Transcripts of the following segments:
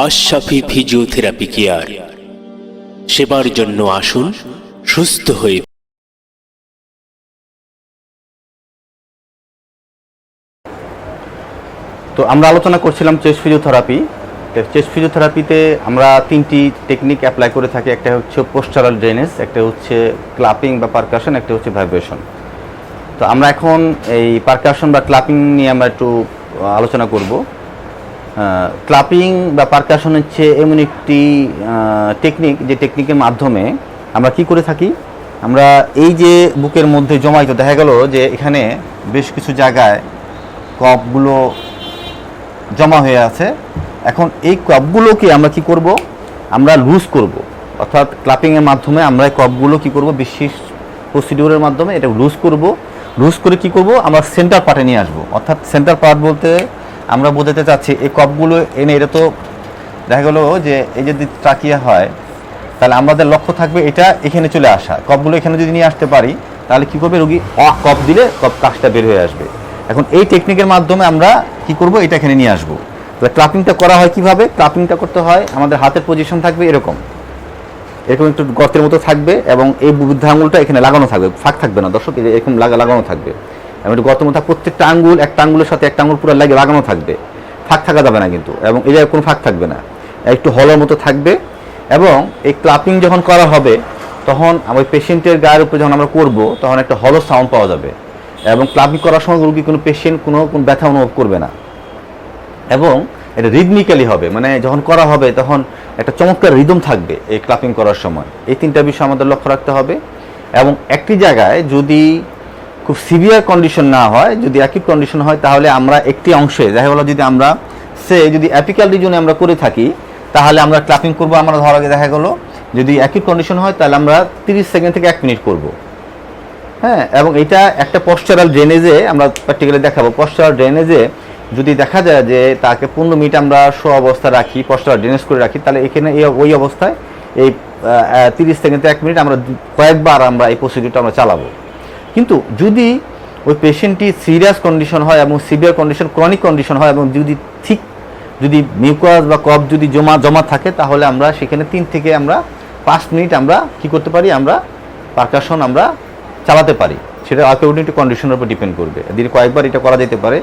আশ-শাফি physiotherapy care, সেবার জন্য আসুন সুস্থ হয়ে। তো আমরা আলোচনা করছিলাম চেস্ট ফিজিওথেরাপি। চেস্ট ফিজিওথেরাপিতে আমরা তিনটি টেকনিক অ্যাপ্লাই করে থাকি। একটা হচ্ছে পোস্টারাল ড্রেনেজ, একটা হচ্ছে ক্লাপিং বা পারকাশন, একটা হচ্ছে ভাইব্রেশন। তো আমরা এখন এই পারকাশন বা ক্লাপিং নিয়ে আমরা একটু আলোচনা করব। ক্লাপিং বা পারকাশন হচ্ছে এমন একটি টেকনিক, যে টেকনিকের মাধ্যমে আমরা কি করে থাকি, আমরা এই যে বুকের মধ্যে জমায়িত দেখা গেল যে এখানে বেশ কিছু জায়গায় কফগুলো জমা হয়ে আছে। এখন এই কফগুলোকে আমরা কি করব, আমরা লুজ করব। অর্থাৎ ক্লাপিংয়ের মাধ্যমে আমরা এই কফগুলো কি করব, বিশেষ প্রসিডিউরের মাধ্যমে এটা লুজ করব। লুজ করে কি করব, আমরা সেন্টার পার্টে নিয়ে আসব। অর্থাৎ সেন্টার পার্ট বলতে আমরা বোঝাতে চাচ্ছি এই কফগুলো এনে, এটা তো দেখা গেল যে এই যদি ট্রাকিয়া হয় তাহলে আমাদের লক্ষ্য থাকবে এটা এখানে চলে আসা। কফগুলো এখানে যদি নিয়ে আসতে পারি তাহলে কি করবে, রোগী কফ দিলে কফ কাশটা বের হয়ে আসবে। এখন এই টেকনিকের মাধ্যমে আমরা কি করব, এটা এখানে নিয়ে আসবো। তো ক্লাপিংটা করা হয় কিভাবে, ক্লাপিংটা করতে হয়, আমাদের হাতের পজিশন থাকবে এরকম এরকম একটু গর্তের মতো থাকবে, এবং এই বুদ্ধ আঙুলটা এখানে লাগানো থাকবে, ফাঁক থাকবে না দর্শক, এরকম লাগানো থাকবে। এবং একটু গর্তের মতো প্রত্যেকটা আঙ্গুল, একটা আঙ্গুলের সাথে একটা আঙ্গুল পুরো লাগানো থাকবে, ফাঁক থাকা যাবে না কিন্তু, এবং এই জায়গায় কোনো ফাঁক থাকবে না, একটু হলোর মতো থাকবে। এবং এই ক্লাপিং যখন করা হবে তখন আমার পেশেন্টের গায়ের উপরে যখন আমরা করব তখন একটা হলো সাউন্ড পাওয়া যাবে, এবং ক্লাপিং করার সময় রোগী কোনো পেশেন্ট কোনো ব্যথা অনুভব করবে না, এবং এটা রিদমিক্যালি হবে। মানে যখন করা হবে তখন একটা চমৎকার রিদম থাকবে এই ক্লাপিং করার সময়। এই তিনটা বিষয় আমাদের লক্ষ্য রাখতে হবে। এবং একটি জায়গায় যদি খুব সিভিয়ার কন্ডিশন না হয়, যদি অ্যাকিউট কন্ডিশন হয়, তাহলে আমরা একটি অংশে দেখা গেলো যদি আমরা যদি অ্যাপিক্যাল রিজনে আমরা করে থাকি তাহলে আমরা ক্লাপিং করব। আমরা ধর আগে দেখা গেলো যদি অ্যাকিউট কন্ডিশন হয় তাহলে আমরা 30 সেকেন্ড থেকে 1 মিনিট করব। হ্যাঁ, এবং এটা একটা পশ্চারাল ড্রেনেজে আমরা প্র্যাকটিক্যালি দেখাবো। পশ্চারাল ড্রেনেজে যদি দেখা যায় যে তাকে 15 মিনিট আমরা শো অবস্থা রাখি, পশ্চারাল ড্রেনেজ করে রাখি, তাহলে এখানে ওই অবস্থায় এই 30 সেকেন্ড থেকে 1 মিনিট আমরা কয়েকবার আমরা এই প্রসিডিউরটা আমরা চালাবো। কিন্তু যদি ওই পেশেন্টটি সিরিয়াস কন্ডিশন হয় এবং সিভিয়ার কন্ডিশন, ক্রনিক কন্ডিশন হয়, এবং যদি মিউকাস বা কফ যদি জমা থাকে, তাহলে আমরা সেখানে 3 থেকে আমরা 5 মিনিট আমরা কি করতে পারি, আমরা পারকাশন আমরা চালাতে পারি। সেটা অ্যাকর্ডিং টু কন্ডিশনের উপর ডিপেন্ড করবে। দিনে কয়েকবার এটা করা যেতে পারে,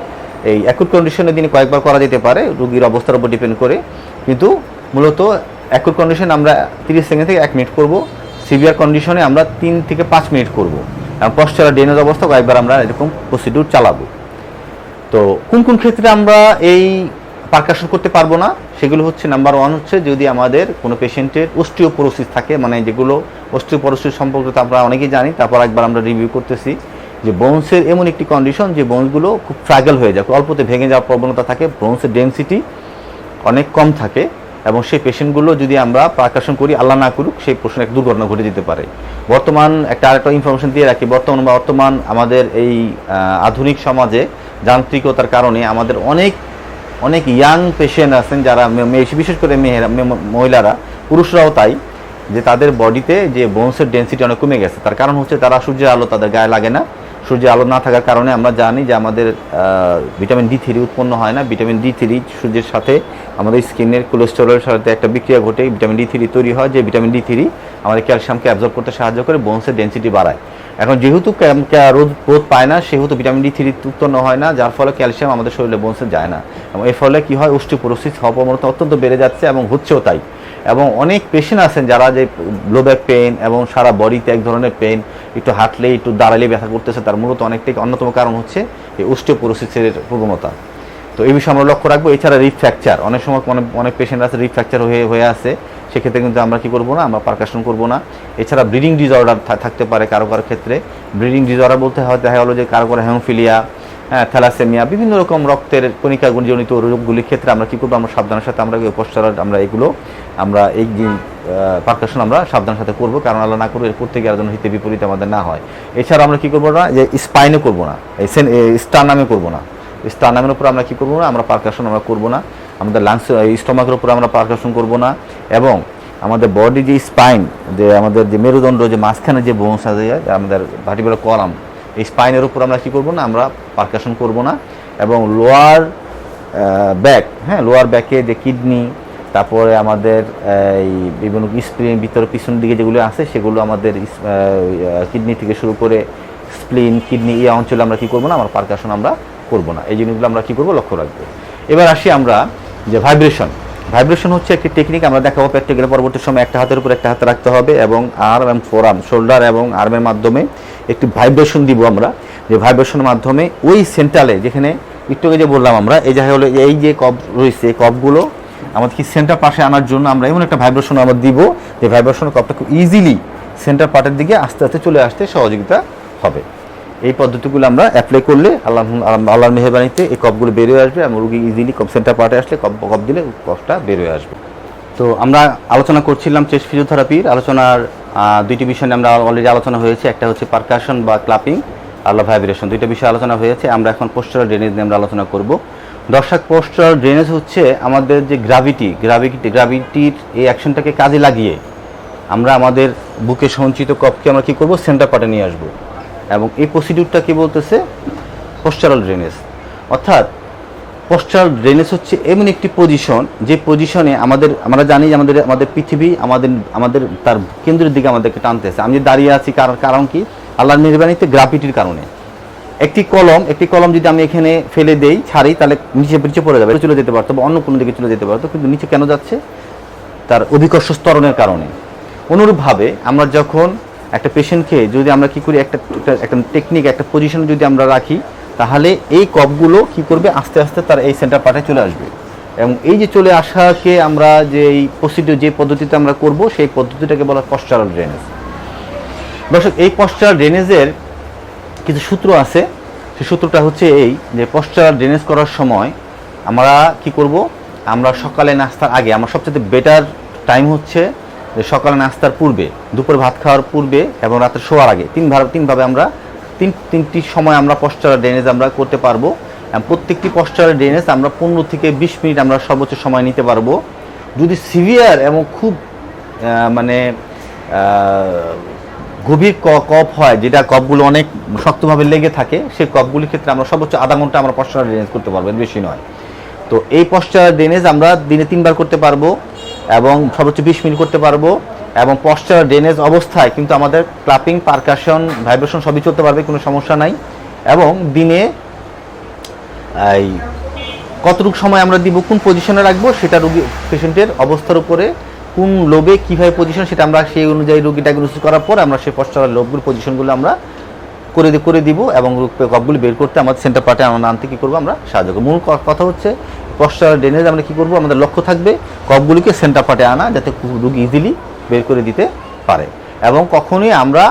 এই অ্যাকুট কন্ডিশনে দিনে কয়েকবার করা যেতে পারে, রোগীর অবস্থার উপর ডিপেন্ড করে। কিন্তু মূলত অ্যাকুট কন্ডিশনে আমরা 30 সেকেন্ড থেকে 1 মিনিট করব, সিভিয়ার কন্ডিশনে আমরা 3 থেকে 5 মিনিট করব, এবং পশ্চারাল ড্রেনেজ অবস্থা কয়েকবার আমরা এরকম প্রসিডিউর চালাবো। তো কোন কোন ক্ষেত্রে আমরা এই পারকাশন করতে পারবো না, সেগুলো হচ্ছে নাম্বার 1 হচ্ছে যদি আমাদের কোনো পেশেন্টের অস্টিওপোরোসিস থাকে, মানে যেগুলো অস্টিওপোরোসিস সম্পর্কে তো আমরা অনেকেই জানি, তারপর একবার আমরা রিভিউ করতেছি যে বোনসের এমন একটি কন্ডিশন যে বোনসগুলো খুব ফ্র্যাগল হয়ে যায়, অল্পতে ভেঙে যাওয়ার প্রবণতা থাকে, বোনসের ডেনসিটি অনেক কম থাকে, এবং সেই পেশেন্টগুলো যদি আমরা পারকাশন করি, আল্লাহ না করুক, সেই প্রশ্নে এক দুর্ঘটনা ঘটে যেতে পারে। বর্তমান আরেকটা ইনফরমেশন দিয়ে রাখি, বর্তমান আমাদের এই আধুনিক সমাজে যান্ত্রিকতার কারণে আমাদের অনেক ইয়াং পেশেন্ট আছেন যারা, বিশেষ করে মহিলারা, পুরুষরাও তাই, যে তাদের বডিতে যে বোনসের ডেন্সিটি অনেক কমে গেছে। তার কারণ হচ্ছে তারা সূর্যের আলো তাদের গায়ে লাগে না। সূর্যের আলো না থাকার কারণে আমরা জানি যে আমাদের ভিটামিন D3 উৎপন্ন হয় না। ভিটামিন D3 সূর্যের সাথে আমাদের স্কিনের কোলেস্টেরলের সাথে একটা বিক্রিয়া ঘটে, ভিটামিন D3 তৈরি হয়, যে ভিটামিন D3 আমাদের ক্যালসিয়ামকে অ্যাবজর্ব করতে সাহায্য করে, বোনসের ডেন্সিটি বাড়ায়। এখন যেহেতু রোদ পায় না, সেহেতু ভিটামিন D3 উৎপন্ন হয় না, যার ফলে ক্যালসিয়াম আমাদের শরীরে বোনসে যায় না, এবং এর ফলে কি হয়, অস্টিওপোরোসিস হওয়ার প্রবণতা অত্যন্ত বেড়ে যাচ্ছে, এবং হচ্ছেও তাই। এবং অনেক পেশেন্ট আছেন যারা যে লো ব্যাক পেইন এবং সারা বডিতে এক ধরনের পেইন, একটু হাঁটলেই একটু দাঁড়ালে ব্যথা করতেছে, তার মূলত অনেকটাই অন্যতম কারণ হচ্ছে এই অস্টিওপোরোসিসের প্রবণতা। তো এই বিষয়ে আমরা লক্ষ্য রাখবো। এছাড়া রিপ ফ্র্যাকচার, অনেক সময় অনেক পেশেন্ট আছে রিপ ফ্র্যাকচার হয়ে আছে, সেক্ষেত্রে কিন্তু আমরা কি করবো না, আমরা পারকাশন করবো না। এছাড়া ব্লিডিং ডিসঅর্ডার থাকতে পারে কারো ক্ষেত্রে। ব্লিডিং ডিসঅর্ডার বলতে হয় দেখা গেলো যে কারো হেমোফিলিয়া, থ্যালাসেমিয়া, বিভিন্ন রকম রক্তের কণিকা জনিত রোগগুলির ক্ষেত্রে আমরা কি করবো, আমরা সাবধানের সাথে আমরা পশ্চাৎ আমরা এগুলো আমরা এই পারকাশন আমরা সাবধানের সাথে করবো, কারণ আল্লাহ না করবো এর করতে গিয়ে আর যেন হিতে বিপরীত আমাদের না হয়। এছাড়া আমরা কি করবো না, যে স্পাইনে করবো না, স্টারনামে করবো না, স্টারনামের উপর আমরা কি করবো না, আমরা পারকাশন আমরা করবো না। আমাদের লাংস স্টমাকের উপর আমরা পারকাশন করবো না, এবং আমাদের বডি যে স্পাইন, যে আমাদের যে মেরুদণ্ড, যে মাঝখানে যে বোনস আছে, আমাদের ভার্টিব্রাল কলাম, এই স্পাইনের উপর আমরা কি করবো না, আমরা পারকাশন করবো না। এবং লোয়ার ব্যাক, লোয়ার ব্যাকে যে কিডনি, তারপরে আমাদের এই বিভিন্ন স্প্লিন ভিতরে পিছন দিকে যেগুলো আছে সেগুলো আমাদের কিডনি থেকে শুরু করে স্প্লিন কিডনি এই অঞ্চলে আমরা কী করবো না, আমরা পারকাশন আমরা করবো না। এই জিনিসগুলো আমরা কী করবো, লক্ষ্য রাখবো। এবার আসি আমরা যে ভাইব্রেশন হচ্ছে একটি টেকনিক, আমরা দেখাবো প্র্যাকটিক্যালে পরবর্তী সময়। একটা হাতের উপর একটা হাতে রাখতে হবে এবং আর্ম এবং ফোরআর্ম, শোল্ডার এবং আর্মের মাধ্যমে একটি ভাইব্রেশন দিব আমরা, যে ভাইব্রেশনের মাধ্যমে ওই সেন্টারে যেখানে একটু আগে যে বললাম আমরা, এই জায়গায় হলো এই যে কপ রয়েছে, এই কপগুলো আমাদের কি সেন্টার পাশে আনার জন্য আমরা এমন একটা ভাইব্রেশন আমরা দিব যে ভাইব্রেশনের কপটা খুব ইজিলি সেন্টার পার্টের দিকে আস্তে আস্তে চলে আসতে সহযোগিতা হবে। এই পদ্ধতিগুলো আমরা অ্যাপ্লাই করলে আল্লাহর মেহেরবানিতে এই কপগুলো বের হয়ে আসবে এবং রুগী ইজিলি কপ সেন্টার পার্টে আসলে কপ দিলে কপটা বের হয়ে আসবে। তো আমরা আলোচনা করছিলাম চেস্ট ফিজিওথেরাপির। আলোচনার দুইটি বিষয় নিয়ে আমরা অলরেডি আলোচনা হয়েছে, একটা হচ্ছে পারকাশন বা ক্লাপিং, আর ভাইব্রেশন, দুইটা বিষয় আলোচনা হয়েছে। আমরা এখন পোস্টারাল ড্রেনেজ নিয়ে আমরা আলোচনা করব। দর্শক, পোস্টারাল ড্রেনেজ হচ্ছে আমাদের যে গ্রাভিটির এই অ্যাকশনটাকে কাজে লাগিয়ে আমরা আমাদের বুকে সঞ্চিত কপকে আমরা কী করবো, সেন্টার পার্টে নিয়ে আসবো। এবং এই প্রসিডিউরটা কি বলতেছে, পোস্টারাল ড্রেনেজ। অর্থাৎ পোস্টারাল ড্রেনেজ হচ্ছে এমন একটি পজিশন, যে পজিশনে আমরা জানি যে আমাদের পৃথিবী আমাদের তার কেন্দ্রের দিকে আমাদেরকে টানতেছে। আমি যে দাঁড়িয়ে আছি কারণ কি, আল্লাহর মেহেরবানিতে গ্রাভিটির কারণে। একটি কলম যদি আমি এখানে ফেলে দেই, ছাড়ি, তাহলে নিচে পড়ে যাবে, চলে যেতে পারতো বা অন্য কোনো দিকে চলে যেতে পারতো, কিন্তু নিচে কেন যাচ্ছে, তার অভিকর্ষ ত্বরণের কারণে। অনুরূপভাবে আমরা যখন একটা পেশেন্টকে যদি আমরা কী করি, একটা টেকনিক, একটা পজিশন যদি আমরা রাখি, তাহলে এই কপগুলো কী করবে, আস্তে আস্তে তার এই সেন্টার পার্টে চলে আসবে। এবং এই যে চলে আসাকে আমরা যে এই প্রসিডিউর, যে পদ্ধতিতে আমরা করব, সেই পদ্ধতিটাকে বলা পোস্টারাল ড্রেনেজ। দর্শক, এই পোস্টারাল ড্রেনেজের কিছু সূত্র আছে। সেই সূত্রটা হচ্ছে এই, যে পোস্টারাল ড্রেনেজ করার সময় আমরা কি করব, আমরা সকালে নাস্তার আগে, আমার সবচেয়ে বেটার টাইম হচ্ছে যে সকালে নাস্তার পূর্বে, দুপুর ভাত খাওয়ার পূর্বে এবং রাতে শোয়ার আগে, তিনভাবে আমরা তিনটি সময় আমরা পোস্টারাল ড্রেনেজ আমরা করতে পারবো। প্রত্যেকটি পোস্টারাল ড্রেনেজ আমরা 15 থেকে 20 মিনিট আমরা সর্বোচ্চ সময় নিতে পারবো। যদি সিভিয়ার এবং খুব গভীর কপ হয়, যেটা কপগুলো অনেক শক্তভাবে লেগে থাকে, সেই কপগুলির ক্ষেত্রে আমরা সর্বোচ্চ আধা ঘন্টা আমরা পোস্টারাল ড্রেনেজ করতে পারবো, বেশি নয়। তো এই পোস্টারাল ড্রেনেজ আমরা দিনে 3 বার করতে পারবো এবং সর্বোচ্চ 20 মিনিট করতে পারবো। এবং পোস্টারাল ড্রেনেজ অবস্থায় কিন্তু আমাদের ক্লাপিং, পারকাশন, ভাইব্রেশন সবই চলতে পারবে, কোনো সমস্যা নাই। এবং দিনে এই কতটুকু সময় আমরা দিব, কোন পজিশনে রাখবো, সেটা পেশেন্টের অবস্থার উপরে, কোন লোবে কীভাবে পজিশন, সেটা আমরা সেই অনুযায়ী রোগী ডায়াগনোসিস করার পর আমরা সেই পোস্টারাল লোবগুলো পজিশনগুলো আমরা করে দিব এবং কপগুলি বের করতে আমাদের সেন্টার পার্টে আনতে কী করবো, আমরা সাহায্য করবো। মূল কথা হচ্ছে পোস্টারাল ড্রেনেজ আমরা কী করবো, আমাদের লক্ষ্য থাকবে কপগুলিকে সেন্টার পার্টে আনা, যাতে রোগী ইজিলি বের করে দিতে পারে। এবং কখনোই আমরা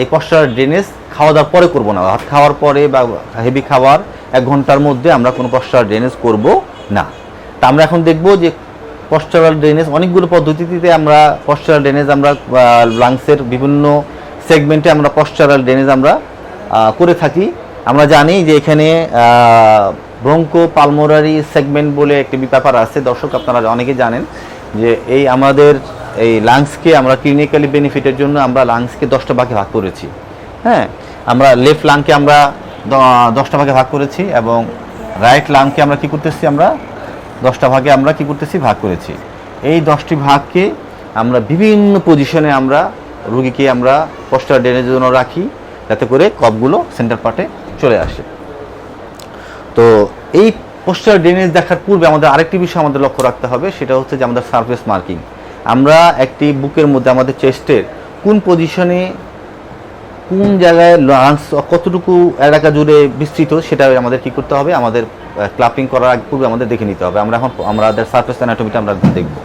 এই পোস্টারাল ড্রেনেজ খাওয়া দাওয়ার পরে করবো না। ভাত খাওয়ার পরে বা হেভি খাওয়ার 1 ঘন্টার মধ্যে আমরা কোনো পোস্টারাল ড্রেনেজ করব না। তা আমরা এখন দেখব যে পোস্টারাল ড্রেনেজ অনেকগুলো পদ্ধতিতে আমরা পোস্টারাল ড্রেনেজ আমরা লাংসের বিভিন্ন সেগমেন্টে আমরা পোস্টারাল ড্রেনেজ আমরা করে থাকি। আমরা জানি যে এখানে ব্রঙ্কো পালমোনারি সেগমেন্ট বলে একটি ব্যাপার আছে। দর্শক, আপনারা অনেকেই জানেন যে এই আমাদের এই লাংসকে আমরা ক্লিনিক্যালি বেনিফিটের জন্য আমরা লাংসকে 10টা ভাগে ভাগ করেছি। হ্যাঁ, আমরা লেফট লাংকে আমরা 10টা ভাগে ভাগ করেছি এবং রাইট লাংকে আমরা কি করতেছি, আমরা 10টা ভাগে আমরা কি করতেছি, ভাগ করেছি। এই 10টি ভাগকে আমরা বিভিন্ন পজিশনে আমরা রোগীকে আমরা পোস্টারাল ড্রেনেজের জন্য রাখি, যাতে করে কপগুলো সেন্টার পার্টে চলে আসে। তো এই পোস্টারাল ড্রেনেজ দেখার পূর্বে আমাদের আরেকটি বিষয় আমাদের লক্ষ্য রাখতে হবে, সেটা হচ্ছে যে আমাদের সারফেস মার্কিং। আমরা একটি বুকের মধ্যে আমাদের চেস্টের কোন পজিশনে, কোন জায়গায় লাংস কতটুকু এলাকা জুড়ে বিস্তৃত, সেটা আমাদের কি করতে হবে, আমাদের ক্লাপিং করার পূর্বে আমাদের দেখে নিতে হবে। আমরা এখন আমাদের সারফেস অ্যানাটমিটা আমরা দেখব।